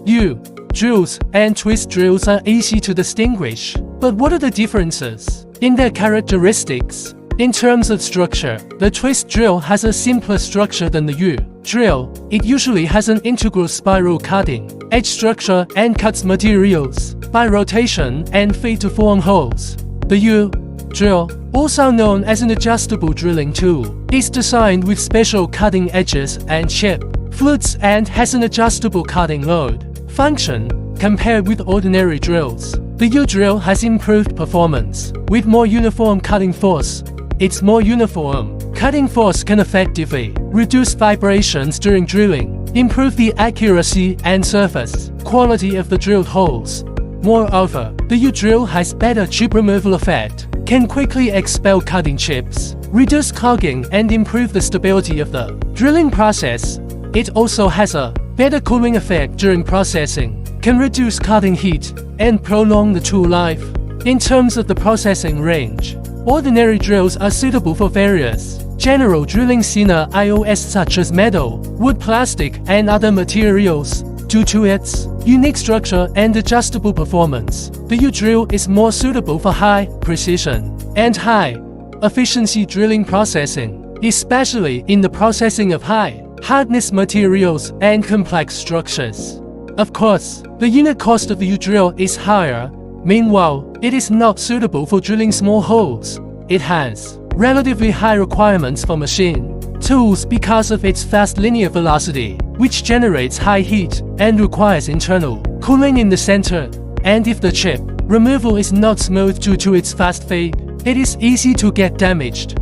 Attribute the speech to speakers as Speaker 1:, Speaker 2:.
Speaker 1: U-drills and twist drills are easy to distinguish. But what are the differences in their characteristics? In terms of structure, the twist drill has a simpler structure than the U-drill. It usually has an integral spiral cutting edge structure and cuts materials by rotation and feed to form holes. The U-drill, also known as an adjustable drilling tool, is designed with special cutting edges and chip flutes and has an adjustable cutting load function compared with ordinary drills. The U-drill has improved performance with more uniform cutting force. Its more uniform cutting force can effectively reduce vibrations during drilling, improve the accuracy and surface quality of the drilled holes. Moreover, the U-drill has better chip removal effect, can quickly expel cutting chips, reduce clogging and improve the stability of the drilling process. It also has a better cooling effect during processing, can reduce cutting heat, and prolong the tool life. In terms of the processing range, ordinary drills are suitable for various general drilling scenarios such as metal, wood, plastic, and other materials. Due to its unique structure and adjustable performance, the U-drill is more suitable for high precision and high efficiency drilling processing, especially in the processing of high hardness materials and complex structures. Of course, the unit cost of the U-drill is higher. Meanwhile, it is not suitable for drilling small holes. It has relatively high requirements for machine tools because of its fast linear velocity, which generates high heat and requires internal cooling in the center. And if the chip removal is not smooth due to its fast fade, it is easy to get damaged.